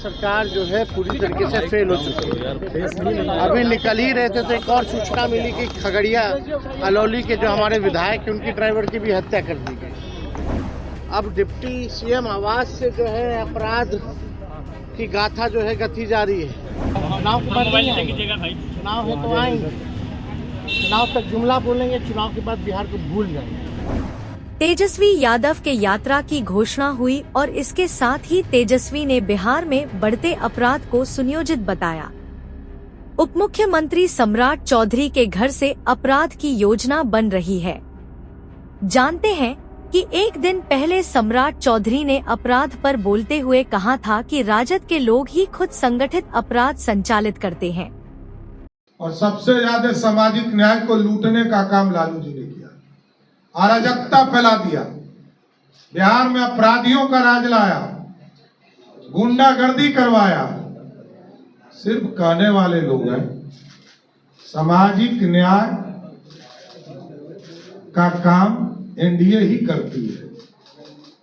सरकार जो है पूरी तरीके से फेल हो चुकी है। अभी निकल ही रहे थे तो एक और सूचना मिली कि खगड़िया अलौली के जो हमारे विधायक हैं उनकी ड्राइवर की भी हत्या कर दी गई। अब डिप्टी सीएम आवास से जो है अपराध की गाथा जो है गति जा रही है। चुनाव के बाद नहीं आएंगे, चुनाव है तो आएंगे, चुनाव तक जुमला बोलेंगे, चुनाव के बाद बिहार को भूल जाएंगे। तेजस्वी यादव के यात्रा की घोषणा हुई और इसके साथ ही तेजस्वी ने बिहार में बढ़ते अपराध को सुनियोजित बताया। उप मुख्यमंत्री सम्राट चौधरी के घर से अपराध की योजना बन रही है। जानते हैं कि एक दिन पहले सम्राट चौधरी ने अपराध पर बोलते हुए कहा था कि राजद के लोग ही खुद संगठित अपराध संचालित करते हैं और सबसे ज्यादा सामाजिक न्याय को लूटने का काम लालू जी ने किया, अराजकता फैला दिया, बिहार में अपराधियों का राज लाया, गुंडागर्दी करवाया। सिर्फ कहने वाले लोग हैं। सामाजिक न्याय का काम एनडीए ही करती है।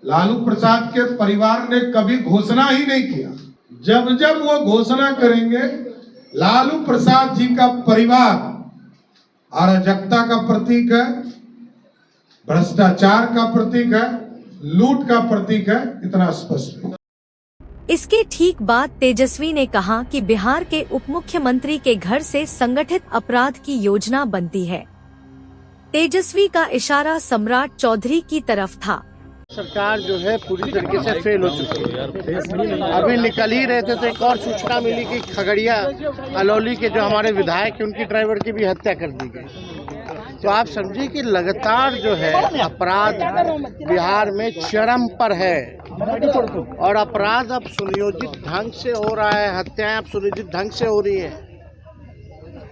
लालू प्रसाद के परिवार ने कभी घोषणा ही नहीं किया। जब जब वो घोषणा करेंगे, लालू प्रसाद जी का परिवार अराजकता का प्रतीक है, भ्रष्टाचार का प्रतीक है, लूट का प्रतीक है, इतना स्पष्ट है। इसके ठीक बाद तेजस्वी ने कहा कि बिहार के उप मुख्यमंत्री के घर से संगठित अपराध की योजना बनती है। तेजस्वी का इशारा सम्राट चौधरी की तरफ था। सरकार जो है पूरी तरीके से फेल हो चुकी है। अभी निकल ही रहे थे तो एक और सूचना मिली कि खगड़िया अलौली के जो हमारे विधायक हैं उनकी ड्राइवर की भी हत्या कर दी गई। तो आप समझिए कि लगातार जो है अपराध बिहार में चरम पर है और अपराध अब सुनियोजित ढंग से हो रहा है, हत्याएं अब सुनियोजित ढंग से हो रही है।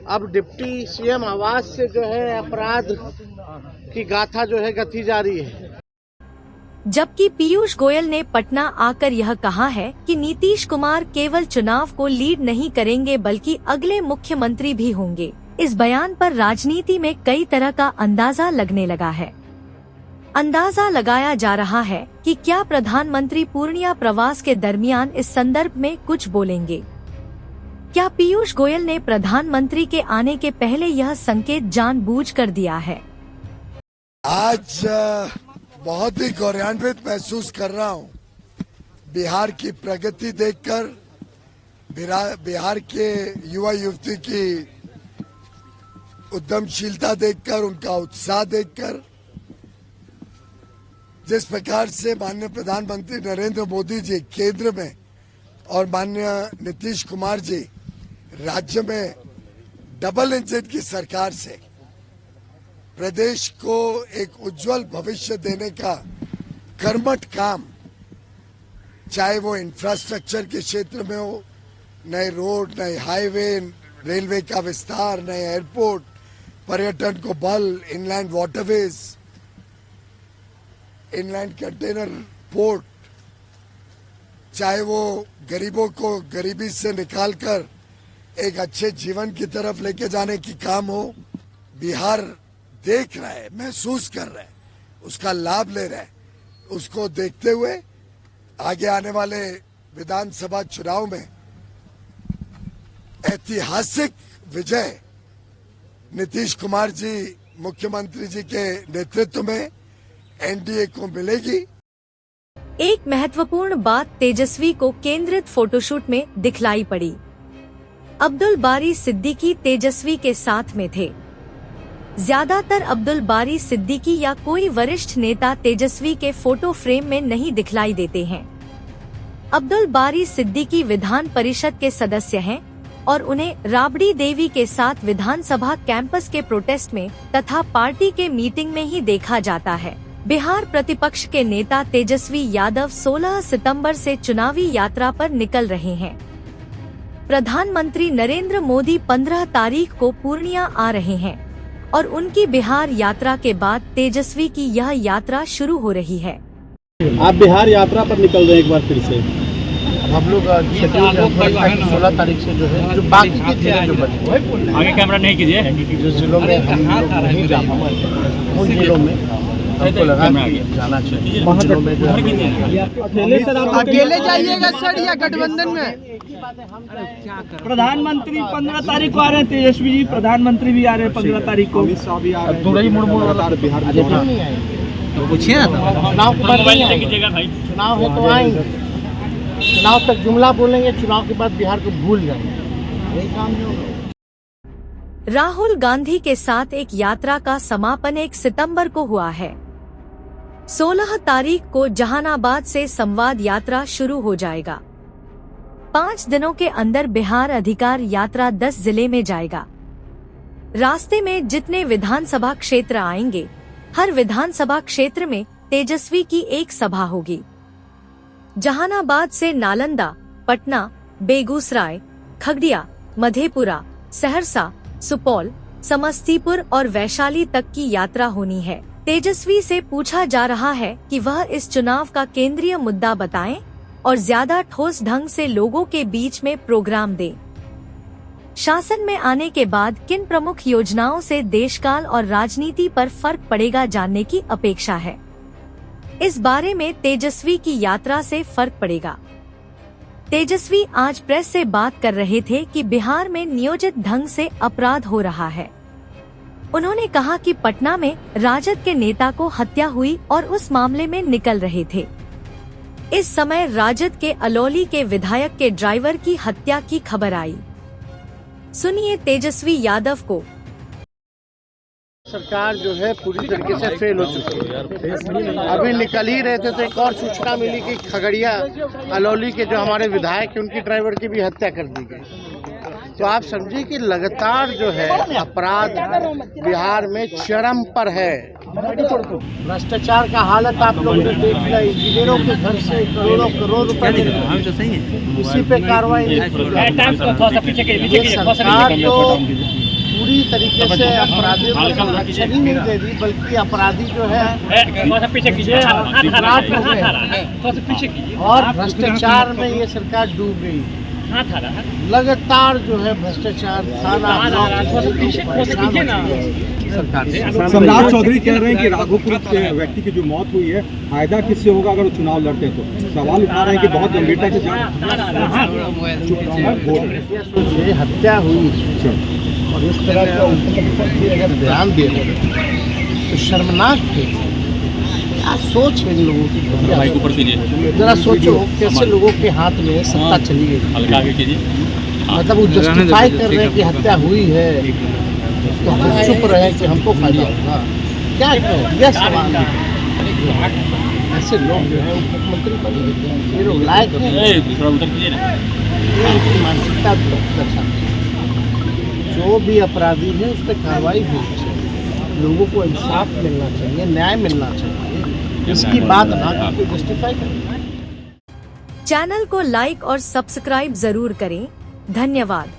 अब डिप्टी सीएम आवास से जो है अपराध की गाथा जो है गति जा रही है। जबकि पीयूष गोयल ने पटना आकर यह कहा है कि नीतीश कुमार केवल चुनाव को लीड नहीं करेंगे बल्कि अगले मुख्यमंत्री भी होंगे। इस बयान पर राजनीति में कई तरह का अंदाजा लगने लगा है। अंदाजा लगाया जा रहा है कि क्या प्रधानमंत्री पूर्णिया प्रवास के दरमियान इस संदर्भ में कुछ बोलेंगे। क्या पीयूष गोयल ने प्रधानमंत्री के आने के पहले यह संकेत जानबूझकर दिया है। आज बहुत ही गौरवान्वित महसूस कर रहा हूँ बिहार की प्रगति देखकर, बिहार के युवा युवती की उद्यमशीलता देखकर, उनका उत्साह देखकर। जिस प्रकार से माननीय प्रधानमंत्री नरेंद्र मोदी जी केंद्र में और माननीय नीतीश कुमार जी राज्य में डबल इंजन की सरकार से प्रदेश को एक उज्जवल भविष्य देने का कर्मठ काम, चाहे वो इंफ्रास्ट्रक्चर के क्षेत्र में हो, नए रोड, नए हाईवे, रेलवे का विस्तार, नए एयरपोर्ट, पर्यटन को बल, inland waterways, inland container port, चाहे वो गरीबों को गरीबी से निकालकर एक अच्छे जीवन की तरफ लेके जाने की काम हो। बिहार देख रहा है, महसूस कर रहा है, उसका लाभ ले रहा है। उसको देखते हुए आगे आने वाले विधानसभा चुनाव में ऐतिहासिक विजय नीतीश कुमार जी मुख्यमंत्री जी के नेतृत्व में एनडीए को मिलेगी। एक महत्वपूर्ण बात तेजस्वी को केंद्रित फोटोशूट में दिखलाई पड़ी। अब्दुल बारी सिद्दीकी तेजस्वी के साथ में थे। ज्यादातर अब्दुल बारी सिद्दीकी या कोई वरिष्ठ नेता तेजस्वी के फोटो फ्रेम में नहीं दिखलाई देते हैं। अब्दुल बारी सिद्दीकी विधान परिषद के सदस्य हैं और उन्हें राबड़ी देवी के साथ विधानसभा कैंपस के प्रोटेस्ट में तथा पार्टी के मीटिंग में ही देखा जाता है। बिहार प्रतिपक्ष के नेता तेजस्वी यादव 16 सितंबर से चुनावी यात्रा पर निकल रहे हैं। प्रधानमंत्री नरेंद्र मोदी 15 तारीख को पूर्णिया आ रहे हैं और उनकी बिहार यात्रा के बाद तेजस्वी की यह यात्रा शुरू हो रही है। आप बिहार यात्रा पर निकल रहे हैं एक बार फिर से। हम लोग 16 तारीख से जो है, जो बाकी की जिले जो बने, आगे कैमरा नहीं कीजिए, जो जिलों में हम लोग नहीं जा पाए उन जिलों में हमको लगा कि जाना चाहिए। अकेले जाइएगा सर या गठबंधन में? प्रधानमंत्री 15 तारीख को आ रहे हैं, तेजस्वी जी प्रधानमंत्री भी आ रहे हैं 15 तारीख को। पूछिए ना, चुनाव के बाद नहीं आएंगे। चुनाव है तो आएंगे, चुनाव तक जुमला बोलेंगे, चुनाव के बाद बिहार को भूल जाएंगे। यही काम है। राहुल गांधी के साथ एक यात्रा का समापन 1 सितंबर को हुआ है। 16 तारीख को जहानाबाद से संवाद यात्रा शुरू हो जाएगा। 5 दिनों के अंदर बिहार अधिकार यात्रा 10 जिले में जाएगा। रास्ते में जितने विधानसभा क्षेत्र आएंगे, हर विधानसभा क्षेत्र में तेजस्वी की एक सभा होगी। जहानाबाद से नालंदा, पटना, बेगूसराय, खगड़िया, मधेपुरा, सहरसा, सुपौल, समस्तीपुर और वैशाली तक की यात्रा होनी है। तेजस्वी से पूछा जा रहा है कि वह इस चुनाव का केंद्रीय मुद्दा बताएं और ज्यादा ठोस ढंग से लोगों के बीच में प्रोग्राम दें। शासन में आने के बाद किन प्रमुख योजनाओं से देशकाल और राजनीति पर फर्क पड़ेगा जानने की अपेक्षा है। इस बारे में तेजस्वी की यात्रा से फर्क पड़ेगा। तेजस्वी आज प्रेस से बात कर रहे थे कि बिहार में नियोजित ढंग से अपराध हो रहा है। उन्होंने कहा कि पटना में राजद के नेता को हत्या हुई और उस मामले में निकल रहे थे। इस समय राजद के अलौली के विधायक के ड्राइवर की हत्या की खबर आई। सुनिए तेजस्वी यादव को। सरकार जो है पूरी तरीके से फेल हो चुकी है। अभी निकल ही रहे थे तो एक और सूचना मिली कि खगड़िया अलौली के जो हमारे विधायक हैं उनकी ड्राइवर की भी हत्या कर दी गई। तो आप समझिए कि लगातार जो है अपराध बिहार में चरम पर है। भ्रष्टाचार का हालत आप लोगों ने देख लिया। इंजीनियरों के घर से करोड़ों करोड़ रुपए इसी पे कार्रवाई ये सरकार तो पूरी तरीके से अपराधियों को संरक्षण ही नहीं दे रही, बल्कि अपराधी जो है और भ्रष्टाचार में ये सरकार डूब गई। लगातार जो है भ्रष्टाचार सम्राट चौधरी कह रहे हैं कि राघोपुर के व्यक्ति की जो मौत हुई है फायदा किससे होगा अगर वो चुनाव लड़ते तो? सवाल उठा रहे हैं कि बहुत गंभीरता से हत्या हुई और इस तरह का अगर ध्यान दे रहे तो शर्मनाक है। क्या सोच है इन लोगों की? जरा सोचो कैसे लोगों के हाथ में सत्ता चली गई। मतलब वो जस्टिफाई कर रहे हैं कि हत्या हुई है तो हम चुप रहे कि हमको फायदा होगा। क्या यह सवाल है? ऐसे लोग जो है मुख्यमंत्री बने, ये लोग लायक हैं? इनकी मानसिकता दर्शाती है। जो भी अपराधी है उस पर कार्रवाई होनी चाहिए, लोगों को इंसाफ मिलना चाहिए, न्याय मिलना चाहिए। इसकी बात ना करके जस्टिफाई करें। चैनल को लाइक और सब्सक्राइब जरूर करें। धन्यवाद।